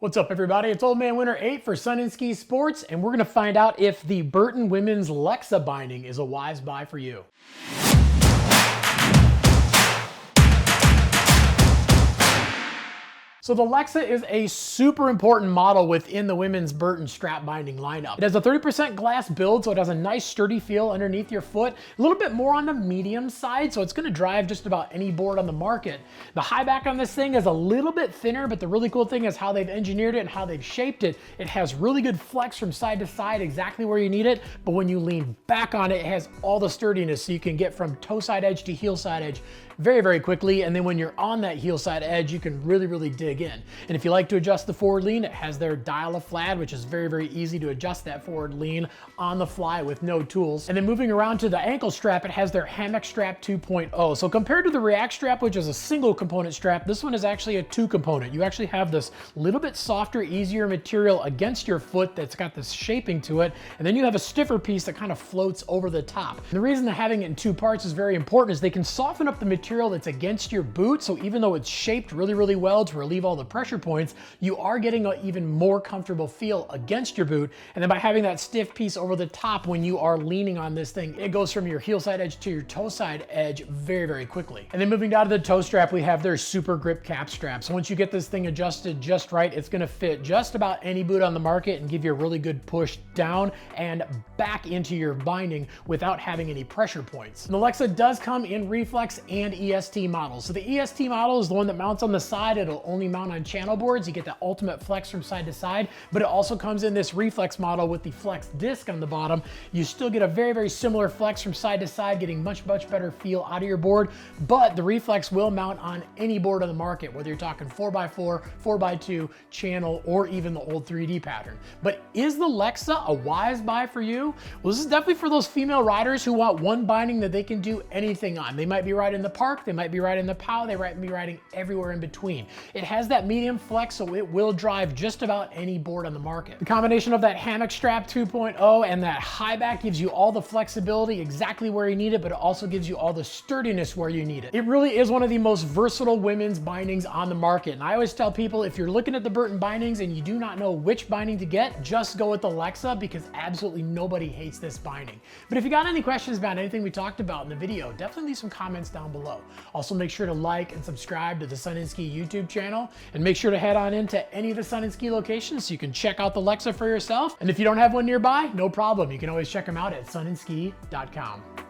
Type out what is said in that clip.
What's up, everybody? It's Old Man Winter 8 for Sun and Ski Sports, and we're going to find out if the Burton Women's Lexa binding is a wise buy for you. So the Lexa is a super important model within the women's Burton strap binding lineup. It has a 30% glass build, so it has a nice sturdy feel underneath your foot. A little bit more on the medium side, so it's gonna drive just about any board on the market. The high back on this thing is a little bit thinner, but the really cool thing is how they've engineered it and how they've shaped it. It has really good flex from side to side, exactly where you need it, but when you lean back on it, it has all the sturdiness, so you can get from toe side edge to heel side edge very, very quickly. And then when you're on that heel side edge, you can really, really dig in. And if you like to adjust the forward lean, it has their dial a flat, which is very, very easy to adjust that forward lean on the fly with no tools. And then moving around to the ankle strap, it has their hammock strap 2.0. So compared to the React strap, which is a single component strap, this one is actually a two component. You actually have this little bit softer, easier material against your foot that's got this shaping to it. And then you have a stiffer piece that kind of floats over the top. And the reason that having it in two parts is very important is they can soften up the material that's against your boot. So even though it's shaped really, really well to relieve all the pressure points, you are getting an even more comfortable feel against your boot. And then by having that stiff piece over the top when you are leaning on this thing, it goes from your heel side edge to your toe side edge very, very quickly. And then moving down to the toe strap, we have their super grip cap strap. So once you get this thing adjusted just right, it's gonna fit just about any boot on the market and give you a really good push down and back into your binding without having any pressure points. And the Lexa does come in reflex and EST models. So the EST model is the one that mounts on the side. It'll only mount on channel boards. You get the ultimate flex from side to side, but it also comes in this reflex model with the flex disc on the bottom. You still get a very, very similar flex from side to side, getting much, much better feel out of your board, but the reflex will mount on any board on the market, whether you're talking 4x4, 4x2, channel, or even the old 3D pattern. But is the Lexa a wise buy for you? Well, this is definitely for those female riders who want one binding that they can do anything on. They might be riding the park, they might be riding the POW, they might be riding everywhere in between. It has that medium flex, so it will drive just about any board on the market. The combination of that hammock strap 2.0 and that high back gives you all the flexibility exactly where you need it, but it also gives you all the sturdiness where you need it. It really is one of the most versatile women's bindings on the market. And I always tell people, if you're looking at the Burton bindings and you do not know which binding to get, just go with the Lexa, because absolutely nobody hates this binding. But if you got any questions about anything we talked about in the video, definitely leave some comments down below. Also, make sure to like and subscribe to the Sun and Ski YouTube channel, and make sure to head on into any of the Sun and Ski locations so you can check out the Lexa for yourself. And if you don't have one nearby, no problem. You can always check them out at sunandski.com.